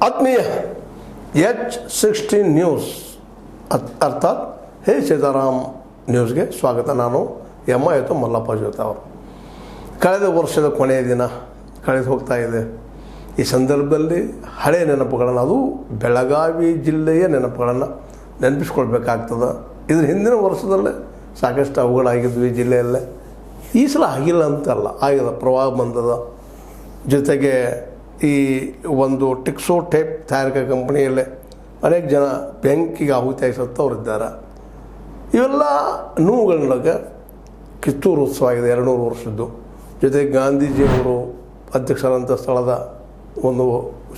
ಆತ್ಮೀಯ H16 news ಅರ್ಥಾತ್ ಹೇ ಸೀತಾರಾಮ್ ನ್ಯೂಸ್ಗೆ ಸ್ವಾಗತ. ನಾನು ಎಂ.ಐ. ಮಲ್ಲಪ್ಪ ಜೋತ ಅವರು. ಕಳೆದ ವರ್ಷದ ಕೊನೆಯ ದಿನ ಕಳೆದು ಹೋಗ್ತಾ ಇದೆ. ಈ ಸಂದರ್ಭದಲ್ಲಿ ಹಳೆಯ ನೆನಪುಗಳನ್ನು, ಅದು ಬೆಳಗಾವಿ ಜಿಲ್ಲೆಯ ನೆನಪುಗಳನ್ನು ನೆನಪಿಸ್ಕೊಳ್ಬೇಕಾಗ್ತದೆ. ಇದ್ರ ಹಿಂದಿನ ವರ್ಷದಲ್ಲೇ ಸಾಕಷ್ಟು ಅವುಗಳಾಗಿದ್ವು ಈ ಜಿಲ್ಲೆಯಲ್ಲೇ. ಈ ಸಲ ಆಗಿಲ್ಲ ಅಂತಲ್ಲ, ಆಗಿದೆ. ಪ್ರವಾಹ ಬಂದದ. ಜೊತೆಗೆ ಈ ಒಂದು ಟಿಕ್ಸೋ ಟೇಪ್ ತಯಾರಿಕಾ ಕಂಪನಿಯಲ್ಲೇ ಅನೇಕ ಜನ ಬೆಂಕಿಗೆ ಆಹುತಿಯಾಗಿ ಸತ್ತವರಿದ್ದಾರೆ. ಇವೆಲ್ಲ ನೋವುಗಳೊಳಗೆ ಕಿತ್ತೂರು ಉತ್ಸವ ಆಗಿದೆ, 200 ವರ್ಷದ್ದು. ಜೊತೆಗೆ ಗಾಂಧೀಜಿಯವರು ಅಧ್ಯಕ್ಷರಂಥ ಸ್ಥಳದ ಒಂದು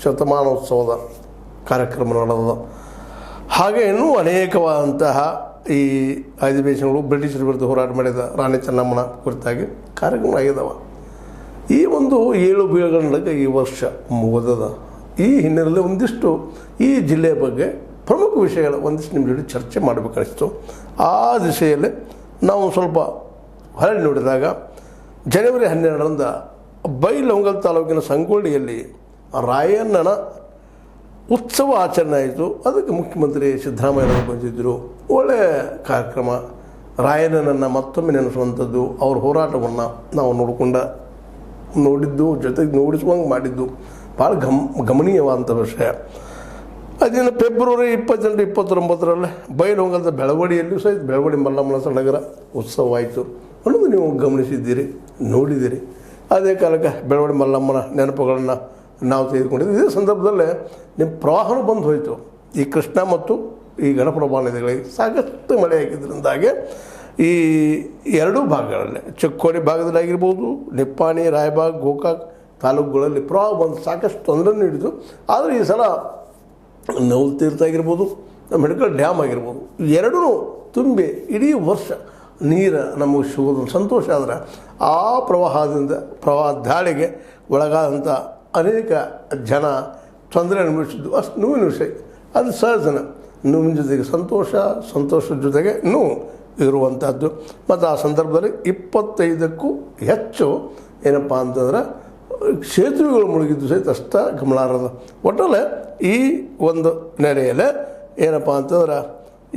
ಶತಮಾನೋತ್ಸವದ ಕಾರ್ಯಕ್ರಮ ನಡೆದ. ಹಾಗೆ ಇನ್ನೂ ಅನೇಕವಾದಂತಹ ಈ ಅಧಿವೇಶನಗಳು, ಬ್ರಿಟಿಷರ ವಿರುದ್ಧ ಹೋರಾಟ ಮಾಡಿದ ರಾಣಿ ಚೆನ್ನಮ್ಮನ ಕುರಿತಾಗಿ ಕಾರ್ಯಕ್ರಮ ಆಗಿದ್ದಾವೆ. ಈ ಒಂದು 7 ಬೀಳುಗಳೊಳಗೆ ಈ ವರ್ಷ ಮುಗಿದದ. ಈ ಹಿನ್ನೆಲೆಯಲ್ಲಿ ಒಂದಿಷ್ಟು ಈ ಜಿಲ್ಲೆಯ ಬಗ್ಗೆ ಪ್ರಮುಖ ವಿಷಯಗಳ ಒಂದಿಷ್ಟು ನಿಮ್ಮ ಜೊತೆ ಚರ್ಚೆ ಮಾಡಬೇಕನ್ನಿಸ್ತು. ಆ ದಿಶೆಯಲ್ಲಿ ನಾವು ಸ್ವಲ್ಪ ಹೊರಳಿ ನೋಡಿದಾಗ ಜನವರಿ 12ರಂದು ಬೈಲಹೊಂಗಲ ತಾಲೂಕಿನ ಸಂಗೊಳ್ಳಿಯಲ್ಲಿ ರಾಯಣ್ಣನ ಉತ್ಸವ ಆಚರಣೆ ಆಯಿತು. ಅದಕ್ಕೆ ಮುಖ್ಯಮಂತ್ರಿ ಸಿದ್ದರಾಮಯ್ಯನವರು ಬಂದಿದ್ದರು. ಒಳ್ಳೆಯ ಕಾರ್ಯಕ್ರಮ. ರಾಯಣ್ಣನನ್ನು ಮತ್ತೊಮ್ಮೆ ನೆನೆಸುವಂಥದ್ದು, ಅವ್ರ ಹೋರಾಟವನ್ನು ನಾವು ನೋಡಿದ್ದು, ಜೊತೆಗೆ ನೋಡಿಸುವಂಗೆ ಮಾಡಿದ್ದು ಭಾಳ ಗಮನೀಯವಾದಂಥ ವಿಷಯ. ಅದನ್ನು ಫೆಬ್ರವರಿ 28, 29ರಲ್ಲಿ ಬೈಲಹೊಂಗಲದ ಬೆಳವಡಿಯಲ್ಲಿಯೂ ಸಹಿತ ಬೆಳವಡಿ ಮಲ್ಲಮ್ಮನ ಸಡಗರ ಉತ್ಸವ ಆಯಿತು ಅನ್ನೋದು ನೀವು ಗಮನಿಸಿದ್ದೀರಿ, ನೋಡಿದ್ದೀರಿ. ಅದೇ ಕಾಲಕ್ಕೆ ಬೆಳವಡಿ ಮಲ್ಲಮ್ಮನ ನೆನಪುಗಳನ್ನು ನಾವು ತೆಗೆದುಕೊಂಡಿದ್ದೀವಿ. ಇದೇ ಸಂದರ್ಭದಲ್ಲೇ ನಿಮ್ಮ ಪ್ರವಾಹನೂ ಬಂದು ಹೋಯಿತು. ಈ ಕೃಷ್ಣ ಮತ್ತು ಈ ಗಣಪ್ರಭಾ ನದಿಗಳಿಗೆ ಸಾಕಷ್ಟು ಮಳೆ ಆಗಿದ್ದರಿಂದಾಗೆ ಈ ಎರಡೂ ಭಾಗಗಳಲ್ಲಿ, ಚಿಕ್ಕೋಡಿ ಭಾಗದಲ್ಲಾಗಿರ್ಬೋದು, ನಿಪ್ಪಾಣಿ, ರಾಯಬಾಗ್, ಗೋಕಾಕ್ ತಾಲೂಕುಗಳಲ್ಲಿ ಪ್ರವಾಹ ಬಂದು ಸಾಕಷ್ಟು ತೊಂದರೆ ನೀಡಿತು. ಆದರೆ ಈ ಸಲ ನವಲ್ ತೀರ್ಥ ಆಗಿರ್ಬೋದು, ನಮ್ಮ ಹಿಡ್ಕಲ್ ಡ್ಯಾಮ್ ಆಗಿರ್ಬೋದು, ಎರಡೂ ತುಂಬಿ ಇಡೀ ವರ್ಷ ನೀರು ನಮಗೆ ಸಿಗೋದು ಸಂತೋಷ. ಆದರೆ ಆ ಪ್ರವಾಹ ದಾಳಿಗೆ ಒಳಗಾದಂಥ ಅನೇಕ ಜನ ತೊಂದರೆ ಅನುಭವಿಸಿದ್ದು ಅಷ್ಟು ನೋವಿನ ವಿಷಯ. ಅದು ಸಹಜನ. ನೋವಿನ ಜೊತೆಗೆ ಸಂತೋಷದ ಜೊತೆಗೆ ನೋವು ಇರುವಂಥದ್ದು. ಮತ್ತು ಆ ಸಂದರ್ಭದಲ್ಲಿ 25ಕ್ಕೂ ಹೆಚ್ಚು ಏನಪ್ಪ ಅಂತಂದ್ರೆ ಸೇತುವೆಗಳು ಮುಳುಗಿದ್ದು ಸಹಿತ ಅಷ್ಟ ಗಮನಾರ್ಹದ. ಒಟ್ಟಲ್ಲಿ ಈ ಒಂದು ನೆಲೆಯಲ್ಲಿ ಏನಪ್ಪ ಅಂತಂದ್ರೆ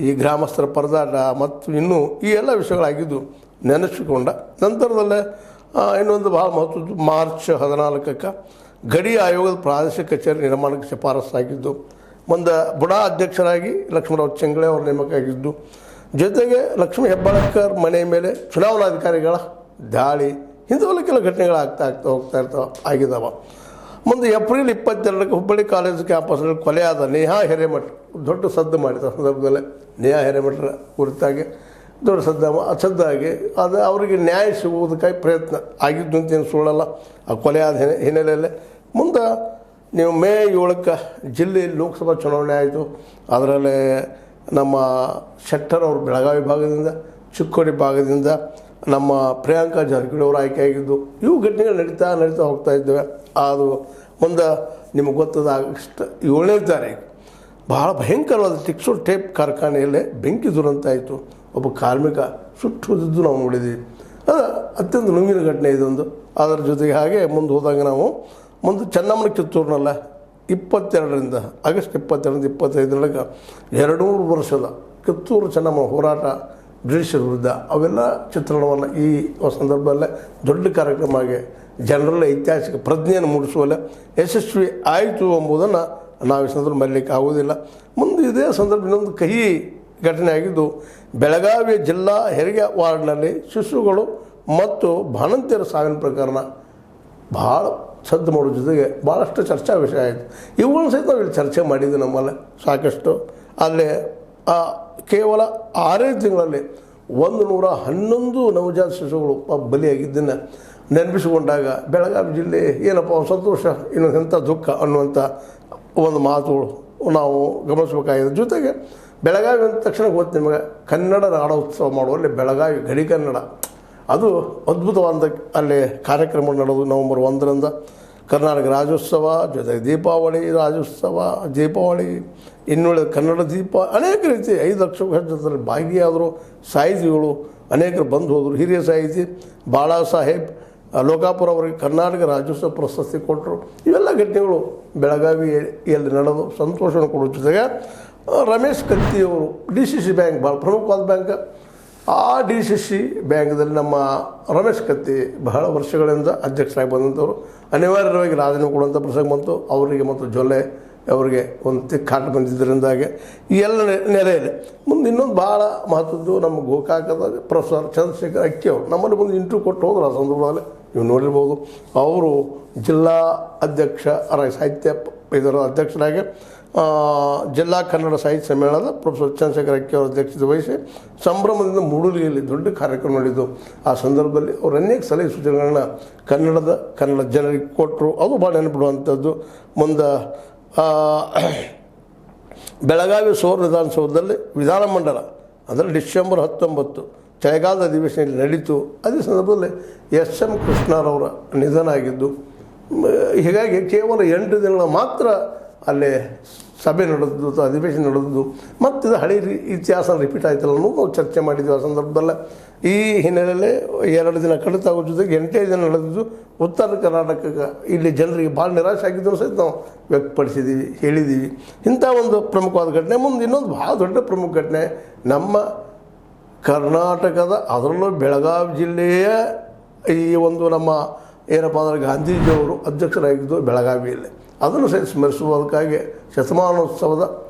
ಈ ಗ್ರಾಮಸ್ಥರ ಪರದಾಟ ಮತ್ತು ಇನ್ನೂ ಈ ಎಲ್ಲ ವಿಷಯಗಳಾಗಿದ್ದು ನೆನೆಸಿಕೊಂಡ ನಂತರದಲ್ಲೇ ಇನ್ನೊಂದು ಭಾಳ ಮಹತ್ವದ್ದು, ಮಾರ್ಚ್ 14ಕ್ಕೆ ಗಡಿ ಆಯೋಗದ ಪ್ರಾದೇಶಿಕ ಕಚೇರಿ ನಿರ್ಮಾಣಕ್ಕೆ ಶಿಫಾರಸ್ಸಾಗಿದ್ದು, ಮುಂದೆ ಬುಡಾ ಅಧ್ಯಕ್ಷರಾಗಿ ಲಕ್ಷ್ಮಣರಾವ್ ಚೆಂಗಳೆ ಅವರು ನೇಮಕ ಆಗಿದ್ದು, ಜೊತೆಗೆ ಲಕ್ಷ್ಮೀ ಹೆಬ್ಬಾಳ್ಕರ್ ಮನೆ ಮೇಲೆ ಚುನಾವಣಾಧಿಕಾರಿಗಳ ದಾಳಿ, ಇಂಥವೆಲ್ಲ ಕೆಲವು ಘಟನೆಗಳಾಗ್ತಾ ಹೋಗ್ತಾ ಆಗಿದ್ದಾವೆ. ಮುಂದೆ ಏಪ್ರಿಲ್ 22ಕ್ಕೆ ಹುಬ್ಬಳ್ಳಿ ಕಾಲೇಜು ಕ್ಯಾಂಪಸ್ನಲ್ಲಿ ಕೊಲೆಯಾದ ನೇಹಾ ಹಿರೇಮಠ ದೊಡ್ಡ ಸದ್ದು ಮಾಡಿದ ಸಂದರ್ಭದಲ್ಲಿ ನೇಹಾ ಹಿರೇಮಠರ ಕುರಿತಾಗಿ ದೊಡ್ಡ ಸದ್ದಾಗಿ ಅದು ಅವರಿಗೆ ನ್ಯಾಯ ಸಿಗುವುದಕ್ಕಾಗಿ ಪ್ರಯತ್ನ ಆಗಿದ್ದು ಅಂತೇನು ಸುಳ್ಳಲ್ಲ. ಆ ಕೊಲೆಯಾದ ಹಿನ್ನೆಲೆಯಲ್ಲೇ ಮುಂದೆ ನೀವು ಮೇ 7ಕ್ಕೆ ಜಿಲ್ಲೆಯಲ್ಲಿ ಲೋಕಸಭಾ ಚುನಾವಣೆ ಆಯಿತು. ಅದರಲ್ಲಿ ನಮ್ಮ ಶೆಟ್ಟರ್ ಅವರು ಬೆಳಗಾವಿ ಭಾಗದಿಂದ, ಚಿಕ್ಕೋಡಿ ಭಾಗದಿಂದ ನಮ್ಮ ಪ್ರಿಯಾಂಕಾ ಜಾರಕಿಹೊಳಿ ಅವರು ಆಯ್ಕೆಯಾಗಿದ್ದು, ಇವು ಘಟನೆಗಳು ನಡೀತಾ ಹೋಗ್ತಾ ಇದ್ದೇವೆ. ಅದು ಮುಂದೆ ನಿಮಗೆ ಗೊತ್ತದ ಆಗಸ್ಟ್ 7ನೇ ತಾರೀಕು ಭಾಳ ಭಯಂಕರವಾದ ಟಿಕ್ಸೋ ಟೇಪ್ ಕಾರ್ಖಾನೆಯಲ್ಲೇ ಬೆಂಕಿ ದುರಂತ ಆಯಿತು. ಒಬ್ಬ ಕಾರ್ಮಿಕ ಸುಟ್ಟು ಹೋದಿದ್ದು ನಾವು ನೋಡಿದ್ದೀವಿ. ಅದು ಅತ್ಯಂತ ನೋವಿನ ಘಟನೆ ಇದೊಂದು. ಅದರ ಜೊತೆಗೆ ಹಾಗೆ ಮುಂದೆ ಹೋದಾಗ ನಾವು ಚೆನ್ನಮ್ಮನ ಕಿತ್ತೂರಿನಲ್ಲ ಆಗಸ್ಟ್ 22ರಿಂದ 25ರೊಳಗೆ 200 ವರ್ಷದ ಕಿತ್ತೂರು ಚೆನ್ನಮ್ಮ ಹೋರಾಟ ಬ್ರಿಟಿಷರ ವಿರುದ್ಧ ಅವೆಲ್ಲ ಚಿತ್ರಣವನ್ನು ಈ ಸಂದರ್ಭದಲ್ಲೇ ದೊಡ್ಡ ಕಾರ್ಯಕ್ರಮ ಆಗಿ ಜನರಲ್ಲಿ ಐತಿಹಾಸಿಕ ಪ್ರಜ್ಞೆಯನ್ನು ಮೂಡಿಸುವಲ್ಲ ಯಶಸ್ವಿ ಆಯಿತು ಎಂಬುದನ್ನು ನಾವು ಈ ಸಂದರ್ಭ ಮರೀಲಿಕ್ಕೆ ಆಗೋದಿಲ್ಲ. ಮುಂದೆ ಇದೇ ಸಂದರ್ಭ ಇನ್ನೊಂದು ಕಹಿ ಘಟನೆ ಆಗಿದ್ದು, ಬೆಳಗಾವಿಯ ಜಿಲ್ಲಾ ಹೆರಿಗೆ ವಾರ್ಡ್ನಲ್ಲಿ ಶಿಶುಗಳು ಮತ್ತು ಬಾಣಂತಿಯರ ಸಾವಿನ ಪ್ರಕರಣ ಭಾಳ ಸದ್ದು ಮಾಡೋ ಜೊತೆಗೆ ಭಾಳಷ್ಟು ಚರ್ಚಾ ವಿಷಯ ಆಯಿತು. ಇವುಗಳನ್ನು ಸಹಿತ ನಾವು ಇಲ್ಲಿ ಚರ್ಚೆ ಮಾಡಿದ್ವಿ ನಮ್ಮಲ್ಲಿ ಸಾಕಷ್ಟು. ಅಲ್ಲೇ ಕೇವಲ 6 ತಿಂಗಳಲ್ಲಿ 111 ನವಜಾತ ಶಿಶುಗಳು ಬಲಿಯಾಗಿದ್ದನ್ನು ನೆನಪಿಸಿಕೊಂಡಾಗ ಬೆಳಗಾವಿ ಜಿಲ್ಲೆ ಏನಪ್ಪ ಸಂತೋಷ, ಇನ್ನೊಂದು ಎಂಥ ದುಃಖ ಅನ್ನುವಂಥ ಒಂದು ಮಾತುಗಳು ನಾವು ಗಮನಿಸಬೇಕಾಗಿದೆ. ಜೊತೆಗೆ ಬೆಳಗಾವಿ ಅಂದ ತಕ್ಷಣ ಗೊತ್ತು ನಿಮಗೆ, ಕನ್ನಡ ನಾಡೋತ್ಸವ ಮಾಡುವಲ್ಲಿ ಬೆಳಗಾವಿ ಗಡಿ ಕನ್ನಡ ಅದು ಅದ್ಭುತವಾದ ಅಲ್ಲಿ ಕಾರ್ಯಕ್ರಮ ನಡೆದು ನವೆಂಬರ್ 1ರಿಂದ ಕರ್ನಾಟಕ ರಾಜ್ಯೋತ್ಸವ, ಜೊತೆಗೆ ದೀಪಾವಳಿ ಇನ್ನುಳಿದ ಕನ್ನಡ ದೀಪ, ಅನೇಕ ರೀತಿ 5 ಲಕ್ಷಕ್ಕೂ ಹೆಚ್ಚು ಭಾಗಿಯಾದರು. ಸಾಹಿತಿಗಳು ಅನೇಕರು ಬಂದು ಹೋದರು. ಹಿರಿಯ ಸಾಹಿತಿ ಬಾಳಾ ಸಾಹೇಬ್ ಲೋಕಾಪುರ ಅವರಿಗೆ ಕರ್ನಾಟಕ ರಾಜ್ಯೋತ್ಸವ ಪ್ರಶಸ್ತಿ ಕೊಟ್ಟರು. ಇವೆಲ್ಲ ಘಟನೆಗಳು ಬೆಳಗಾವಿಯಲ್ಲಿ ನಡೆದು ಸಂತೋಷವನ್ನು ಕೊಡೋ ಜೊತೆಗೆ ರಮೇಶ್ ಕತ್ತಿಯವರು DCC ಬ್ಯಾಂಕ್ ಭಾಳ ಪ್ರಮುಖವಾದ ಬ್ಯಾಂಕ್. ಆ DCC ಬ್ಯಾಂಕ್ದಲ್ಲಿ ನಮ್ಮ ರಮೇಶ್ ಕತ್ತಿ ಬಹಳ ವರ್ಷಗಳಿಂದ ಅಧ್ಯಕ್ಷರಾಗಿ ಬಂದಂಥವ್ರು. ಅನಿವಾರ್ಯವಾಗಿ ರಾಜೀನಾಮೆ ಕೊಡುವಂಥ ಪ್ರಸಂಗ ಬಂತು. ಅವರಿಗೆ ಮತ್ತು ಜೊಲ್ಲೆ ಅವರಿಗೆ ಒಂದು ತಿಕ್ಕಾಟ ಬಂದಿದ್ದರಿಂದಾಗಿ ಈ ಎಲ್ಲ ನೆಲೆಯಲ್ಲಿ ಮುಂದೆ ಇನ್ನೊಂದು ಭಾಳ ಮಹತ್ವದ್ದು ನಮ್ಮ ಗೋಕಾಕದ ಪ್ರೊಫೆಸರ್ ಚಂದ್ರಶೇಖರ್ ಅಕ್ಕಿ ಅವರು ನಮ್ಮಲ್ಲಿ ಬಂದು ಇಂಟರ್ವ್ಯೂ ಕೊಟ್ಟು ಹೋದ್ರು. ಆ ಸಂದರ್ಭದಲ್ಲಿ ನೀವು ನೋಡಿರ್ಬೋದು. ಅವರು ಜಿಲ್ಲಾ ಅಧ್ಯಕ್ಷ ಸಾಹಿತ್ಯ ಇದರ ಅಧ್ಯಕ್ಷರಾಗಿ ಜಿಲ್ಲಾ ಕನ್ನಡ ಸಾಹಿತ್ಯ ಸಮ್ಮೇಳನದ ಪ್ರೊಫೆಸರ್ ಚಂದ್ರಶೇಖರ್ ಅಕ್ಕಿ ಅವರ ಅಧ್ಯಕ್ಷತೆ ವಹಿಸಿ ಸಂಭ್ರಮದಿಂದ ಮೂಡಲಿಯಲ್ಲಿ ದೊಡ್ಡ ಕಾರ್ಯಕ್ರಮ ನಡೆಯಿತು. ಆ ಸಂದರ್ಭದಲ್ಲಿ ಅವರು ಅನೇಕ ಸಲಹೆ ಸೂಚನೆಗಳನ್ನ ಕನ್ನಡ ಜನರಿಗೆ ಕೊಟ್ಟರು. ಅದು ಭಾಳ ನೆನಪಿಡುವಂಥದ್ದು. ಮುಂದೆ ಬೆಳಗಾವಿ ಸೌರ ವಿಧಾನಸೌಧದಲ್ಲಿ ವಿಧಾನಮಂಡಲ ಅಂದರೆ ಡಿಸೆಂಬರ್ 19 ಚಳಿಗಾಲದ ಅಧಿವೇಶನದಲ್ಲಿ ನಡೀತು. ಅದೇ ಸಂದರ್ಭದಲ್ಲಿ SM ಕೃಷ್ಣರವರ ನಿಧನ ಆಗಿದ್ದು. ಹೀಗಾಗಿ ಕೇವಲ 8 ದಿನಗಳ ಮಾತ್ರ ಅಲ್ಲೇ ಸಭೆ ನಡೆದು ಅಧಿವೇಶನ ನಡೆದು ಮತ್ತು ಇದು ಹಳೆ ಇತಿಹಾಸ ರಿಪೀಟ್ ಆಯ್ತಲ್ಲ ಅನ್ನೋದು ನಾವು ಚರ್ಚೆ ಮಾಡಿದ್ವಿ ಆ ಸಂದರ್ಭದಲ್ಲೇ. ಈ ಹಿನ್ನೆಲೆಯಲ್ಲಿ 2 ದಿನ ಕಡಿತ ಆಗೋ ಜೊತೆಗೆ 8 ದಿನ ನಡೆದಿದ್ದು ಉತ್ತರ ಕರ್ನಾಟಕಕ್ಕೆ ಇಲ್ಲಿ ಜನರಿಗೆ ಭಾಳ ನಿರಾಶೆ ಆಗಿದ್ದನ್ನು ಸಹಿತ ನಾವು ವ್ಯಕ್ತಪಡಿಸಿದ್ದೀವಿ, ಹೇಳಿದ್ದೀವಿ. ಇಂಥ ಒಂದು ಪ್ರಮುಖವಾದ ಘಟನೆ. ಮುಂದೆ ಇನ್ನೊಂದು ಭಾಳ ದೊಡ್ಡ ಪ್ರಮುಖ ಘಟನೆ ನಮ್ಮ ಕರ್ನಾಟಕದ ಅದರಲ್ಲೂ ಬೆಳಗಾವಿ ಜಿಲ್ಲೆಯ ಈ ಒಂದು ನಮ್ಮ ಏನಪ್ಪ ಅಂದರೆ ಗಾಂಧೀಜಿಯವರು ಅಧ್ಯಕ್ಷರಾಗಿದ್ದು ಬೆಳಗಾವಿಯಲ್ಲಿ. ಅದನ್ನು ಸಹಿತ ಸ್ಮರಿಸುವುದಕ್ಕಾಗಿ ಶತಮಾನೋತ್ಸವದ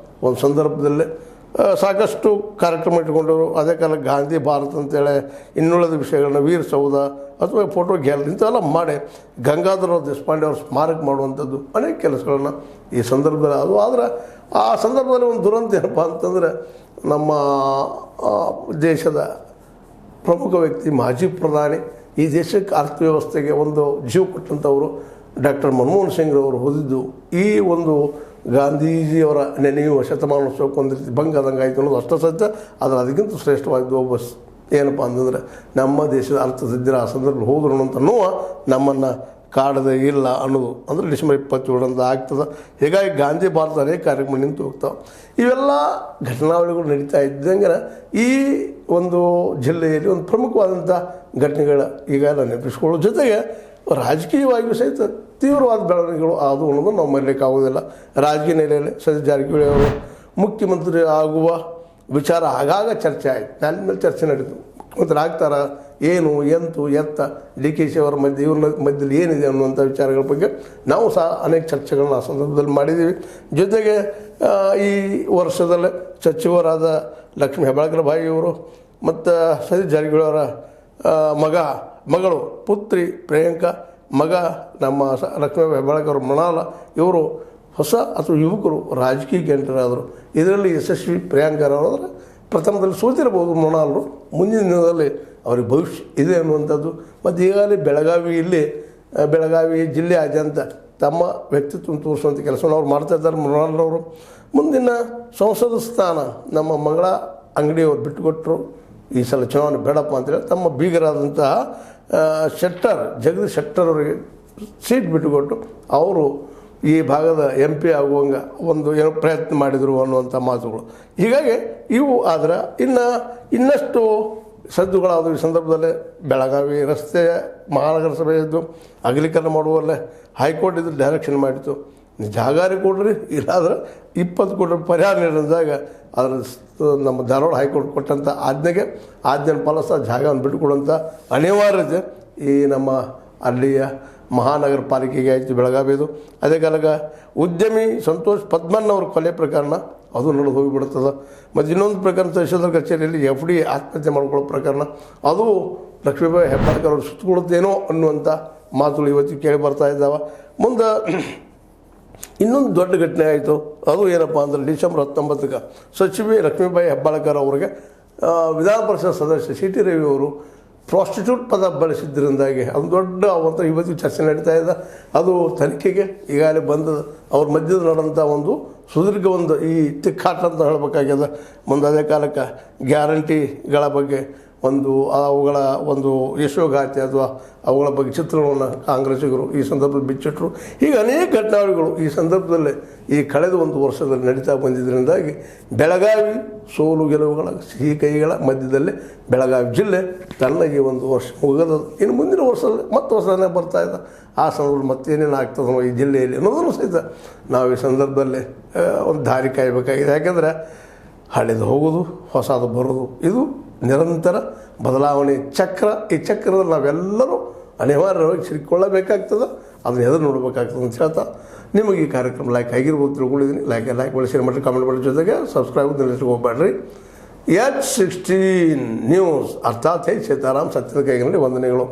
ಒಂದು ಸಂದರ್ಭದಲ್ಲಿ ಸಾಕಷ್ಟು ಕಾರ್ಯಕ್ರಮ ಇಟ್ಕೊಂಡವರು. ಅದೇ ಕಾಲ ಗಾಂಧಿ ಭಾರತ ಅಂತೇಳಿ ಇನ್ನುಳಿದ ವಿಷಯಗಳನ್ನ ವೀರಸೌಧ ಅಥವಾ ಫೋಟೋ ಗ್ಯಾಲರಿ ಇಂಥವೆಲ್ಲ ಮಾಡಿ ಗಂಗಾಧರ ದೇಶಪಾಂಡೆ ಅವರು ಸ್ಮಾರಕ ಮಾಡುವಂಥದ್ದು ಅನೇಕ ಕೆಲಸಗಳನ್ನು ಈ ಸಂದರ್ಭದಲ್ಲಿ ಅದು. ಆದರೆ ಆ ಸಂದರ್ಭದಲ್ಲಿ ಒಂದು ದುರಂತ ಏನಪ್ಪ ಅಂತಂದರೆ ನಮ್ಮ ದೇಶದ ಪ್ರಮುಖ ವ್ಯಕ್ತಿ ಮಾಜಿ ಪ್ರಧಾನಿ, ಈ ದೇಶಕ್ಕೆ ಅರ್ಥವ್ಯವಸ್ಥೆಗೆ ಒಂದು ಜೀವ ಕೊಟ್ಟಂಥವರು ಡಾಕ್ಟರ್ ಮನಮೋಹನ್ ಸಿಂಗ್ರವರು ಹೋದಿದ್ದು ಈ ಒಂದು ಗಾಂಧೀಜಿಯವರ ನೆನೆಯುವ ಶತಮಾನೋತ್ಸವಕ್ಕೆ ಒಂದು ರೀತಿ ಭಂಗ ಆದಂಗೆ ಆಯಿತು ಅನ್ನೋದು ಅಷ್ಟೇ ಸತ್ಯ. ಆದರೆ ಅದಕ್ಕಿಂತ ಶ್ರೇಷ್ಠವಾಗಿದ್ದು ಒಬ್ಬ ಏನಪ್ಪ ಅಂತಂದರೆ ನಮ್ಮ ದೇಶದ ಅರ್ಥಸಿದ್ಧರ ಆ ಸಂದರ್ಭದಲ್ಲಿ ಹೋದ್ರು ಅನ್ನೋಂಥ ನೋವು ನಮ್ಮನ್ನು ಕಾಡದೇ ಇಲ್ಲ ಅನ್ನೋದು. ಅಂದರೆ ಡಿಸೆಂಬರ್ 27 ಅಂತ ಆಗ್ತದೆ. ಹೀಗಾಗಿ ಗಾಂಧಿ ಭಾರತ ಅನೇಕ ಕಾರ್ಯಕ್ರಮ ನಿಂತು ಹೋಗ್ತಾವೆ. ಇವೆಲ್ಲ ಘಟನಾವಳಿಗಳು ನಡೀತಾ ಇದ್ದಂಗೆ ಈ ಒಂದು ಜಿಲ್ಲೆಯಲ್ಲಿ ಒಂದು ಪ್ರಮುಖವಾದಂಥ ಘಟನೆಗಳ ಈಗ ನೆನಪಿಸ್ಕೊಳ್ಳೋ ಜೊತೆಗೆ ರಾಜಕೀಯವಾಗಿಯೂ ಸಹಿತ ತೀವ್ರವಾದ ಬೆಳವಣಿಗೆಗಳು ಆದವು ಅನ್ನೋದು ನಾವು ಮರೀಲಿಕ್ಕಾಗೋದಿಲ್ಲ. ರಾಜಕೀಯ ನೆಲೆಯಲ್ಲಿ ಸತೀಶ್ ಜಾರಕಿಹೊಳಿ ಅವರು ಮುಖ್ಯಮಂತ್ರಿ ಆಗುವ ವಿಚಾರ ಆಗಾಗ ಚರ್ಚೆ ಆಯಿತು. ಮೇಲೆ ಚರ್ಚೆ ನಡೀತು. ಮುಖ್ಯಮಂತ್ರಿ ಆಗ್ತಾರ, ಏನು ಎಂತು ಎತ್ತ, DKಶಿ ಅವರ ಮಧ್ಯೆ ಇವ್ರ ಮಧ್ಯದಲ್ಲಿ ಏನಿದೆ ಅನ್ನುವಂಥ ವಿಚಾರಗಳ ಬಗ್ಗೆ ನಾವು ಸಹ ಅನೇಕ ಚರ್ಚೆಗಳನ್ನ ಆ ಸಂದರ್ಭದಲ್ಲಿ ಮಾಡಿದ್ದೀವಿ. ಜೊತೆಗೆ ಈ ವರ್ಷದಲ್ಲೇ ಸಚಿವರಾದ ಲಕ್ಷ್ಮೀ ಹೆಬ್ಬಾಳ್ಕರ್ ಬಾಯಿಯವರು ಮತ್ತು ಸತೀಶ್ ಜಾರಕಿಹೊಳಿ ಅವರ ಮಗಳು ಪುತ್ರಿ ಪ್ರಿಯಾಂಕಾ, ಮಗ ನಮ್ಮ ಲಕ್ಷ್ಮೀ ಹೆಬ್ಬಾಳ್ಕರ್ ಮೃಣಾಲ ಇವರು ಹೊಸ ಅಥವಾ ಯುವಕರು ರಾಜಕೀಯಕ್ಕೆ ಎಂಟರಾದರು. ಇದರಲ್ಲಿ ಯಶಸ್ವಿ ಪ್ರಿಯಾಂಕರವರಾದರೆ ಪ್ರಥಮದಲ್ಲಿ ಸೋತಿರಬಹುದು ಮೃಣಾಲರು, ಮುಂದಿನ ದಿನದಲ್ಲಿ ಅವ್ರಿಗೆ ಭವಿಷ್ಯ ಇದೆ ಅನ್ನುವಂಥದ್ದು. ಮತ್ತು ಈಗಾಗಲೇ ಬೆಳಗಾವಿ ಜಿಲ್ಲೆಯಾದ್ಯಂತ ತಮ್ಮ ವ್ಯಕ್ತಿತ್ವ ತೋರಿಸುವಂಥ ಕೆಲಸವನ್ನು ಅವ್ರು ಮಾಡ್ತಾಯಿದ್ದಾರೆ ಮೃಣಾಲರವರು. ಮುಂದಿನ ಸಂಸದ ಸ್ಥಾನ ನಮ್ಮ ಮಗಳ ಅಂಗಡಿಯವರು ಬಿಟ್ಟುಕೊಟ್ಟರು. ಈ ಸಲ ಚುನಾವಣೆ ಬೇಡಪ್ಪ ಅಂತೇಳಿ ತಮ್ಮ ಬೀಗರಾದಂತಹ ಜಗದೀಶ್ ಶೆಟ್ಟರ್ ಅವರಿಗೆ ಸೀಟ್ ಬಿಟ್ಟುಕೊಟ್ಟು ಅವರು ಈ ಭಾಗದ MP ಆಗುವಂಗೆ ಒಂದು ಏನೋ ಪ್ರಯತ್ನ ಮಾಡಿದರು ಅನ್ನುವಂಥ ಮಾತುಗಳು. ಹೀಗಾಗಿ ಇವು ಆದರೆ ಇನ್ನಷ್ಟು ಸದ್ದುಗಳಾದವು. ಈ ಸಂದರ್ಭದಲ್ಲಿ ಬೆಳಗಾವಿ ರಸ್ತೆಯ ಮಹಾನಗರ ಸಭೆಯದ್ದು ಅಗಲೀಕರಣ ಮಾಡುವಲ್ಲೇ ಹೈಕೋರ್ಟ್ ಇದು ಡೈರೆಕ್ಷನ್ ಮಾಡಿತ್ತು, ಜಾಗಾರಿ ಕೊಡ್ರಿ, ಇಲ್ಲಾದ್ರೆ 20 ಕೋಟಿ ಪರಿಹಾರ ನೀಡಿದಾಗ ಅದರ ನಮ್ಮ ಧಾರವಾಡ ಹೈಕೋರ್ಟ್ ಕೊಟ್ಟಂಥ ಆಜ್ಞೆನ ಪಾಲಿಸ ಜಾಗವನ್ನು ಬಿಟ್ಟುಕೊಡುವಂಥ ಅನಿವಾರ್ಯತೆ ಈ ನಮ್ಮ ಅಲ್ಲಿಯ ಮಹಾನಗರ ಪಾಲಿಕೆಗೆ ಆಯಿತು ಬೆಳಗಾವಿದು. ಅದೇ ಕಾಲಕ್ಕೆ ಉದ್ಯಮಿ ಸಂತೋಷ್ ಪದ್ಮನ್ ಅವ್ರ ಕೊಲೆ ಪ್ರಕರಣ ಅದು ನಡೆದು ಹೋಗಿಬಿಡ್ತದೆ. ಮತ್ತು ಇನ್ನೊಂದು ಪ್ರಕರಣ ತಹಶೀಲ್ದಾರ್ ಕಚೇರಿಯಲ್ಲಿ FD ಆತ್ಮಹತ್ಯೆ ಮಾಡ್ಕೊಳ್ಳೋ ಪ್ರಕರಣ ಅದು ಲಕ್ಷ್ಮೀಬಾಯಿ ಹೆಬ್ಬಾಳ್ಕರ್ ಅವರು ಸುತ್ತಕೊಳ್ಳುತ್ತೇನೋ ಅನ್ನುವಂಥ ಮಾತುಗಳು ಇವತ್ತಿಗೆ ಕೇಳಿ ಬರ್ತಾ ಇದ್ದಾವೆ. ಮುಂದೆ ಇನ್ನೊಂದು ದೊಡ್ಡ ಘಟನೆ ಆಯಿತು. ಅದು ಏನಪ್ಪ ಅಂದರೆ ಡಿಸೆಂಬರ್ 19ಕ್ಕೆ ಸಚಿವೆ ಲಕ್ಷ್ಮೀಬಾಯಿ ಹೆಬ್ಬಾಳ್ಕರ್ ಅವರಿಗೆ ವಿಧಾನ ಪರಿಷತ್ ಸದಸ್ಯ CT ರವಿ ಅವರು ಪ್ರಾಸ್ಟಿಟ್ಯೂಟ್ ಪದ ಬಳಸಿದ್ದರಿಂದಾಗಿ ಅದು ದೊಡ್ಡ ಅವಂತ ಇವತ್ತಿಗೆ ಚರ್ಚೆ ನಡೀತಾ ಇದೆ. ಅದು ತನಿಖೆಗೆ ಈಗಾಗಲೇ ಬಂದದ. ಅವ್ರ ಮಧ್ಯದ ನಡೆದಂಥ ಒಂದು ಸುದೀರ್ಘ ಒಂದು ಈ ತಿಕ್ಕಾಟ ಅಂತ ಹೇಳಬೇಕಾಗ್ಯದ. ಮುಂದೆ ಅದೇ ಕಾಲಕ್ಕೆ ಗ್ಯಾರಂಟಿಗಳ ಬಗ್ಗೆ ಅವುಗಳ ಒಂದು ಯಶೋಗಾಥೆ ಅಥವಾ ಅವುಗಳ ಬಗ್ಗೆ ಚಿತ್ರಣವನ್ನು ಕಾಂಗ್ರೆಸ್ಸಿಗರು ಈ ಸಂದರ್ಭದಲ್ಲಿ ಬಿಚ್ಚಿಟ್ಟರು. ಹೀಗೆ ಅನೇಕ ಘಟನಾವಳಿಗಳು ಈ ಸಂದರ್ಭದಲ್ಲಿ ಈ ಕಳೆದ ಒಂದು ವರ್ಷದಲ್ಲಿ ನಡೀತಾ ಬಂದಿದ್ದರಿಂದಾಗಿ ಬೆಳಗಾವಿ ಸೋಲು ಗೆಲುವುಗಳ ಸಿಹಿ ಕೈಗಳ ಮಧ್ಯದಲ್ಲಿ ಬೆಳಗಾವಿ ಜಿಲ್ಲೆ ತನ್ನ ಈ ಒಂದು ವರ್ಷ ಮುಗಿದ ಇನ್ನು ಮುಂದಿನ ವರ್ಷದಲ್ಲಿ ಮತ್ತೆ ಹೊಸದನ್ನೇ ಬರ್ತಾ ಇದೆ. ಆ ಸಂದರ್ಭದಲ್ಲಿ ಮತ್ತೇನೇನು ಆಗ್ತದೋ ಈ ಜಿಲ್ಲೆಯಲ್ಲಿ ಅನ್ನೋದನ್ನು ಸಹಿತ ನಾವು ಈ ಸಂದರ್ಭದಲ್ಲಿ ಒಂದು ದಾರಿ ಕಾಯಬೇಕಾಗಿದೆ. ಯಾಕೆಂದರೆ ಹಳೆದು ಹೋಗೋದು ಹೊಸದು ಬರೋದು ಇದು ನಿರಂತರ ಬದಲಾವಣೆ ಚಕ್ರ. ಈ ಚಕ್ರದಲ್ಲಿ ನಾವೆಲ್ಲರೂ ಅನಿವಾರ್ಯವಾಗಿ ಸಿಕ್ಕೊಳ್ಳಬೇಕಾಗ್ತದೆ. ಅದನ್ನು ಎದುರು ನೋಡಬೇಕಾಗ್ತದೆ ಅಂತ ಹೇಳ್ತಾ ನಿಮಗೆ ಈ ಕಾರ್ಯಕ್ರಮ ಲೈಕ್ ಆಗಿರ್ಬೋದು ತಿಳ್ಕೊಂಡಿದ್ದೀನಿ. ಲೈಕ್ ಮಾಡಿ, ಶೇರ್ ಮಾಡಿ, ಕಾಮೆಂಟ್ ಮಾಡಿ, ಜೊತೆಗೆ ಸಬ್ಸ್ಕ್ರೈಬ್ ನಿಲ್ಲಿಸ್ಲಿಕ್ಕೆ ಹೋಗ್ಬೇಡ್ರಿ. H16 ನ್ಯೂಸ್ ಅರ್ಥಾತ್ ಸೀತಾರಾಮ್ ಸತ್ಯದ ಕೈಗಳಲ್ಲಿ ವಂದನೆಗಳು.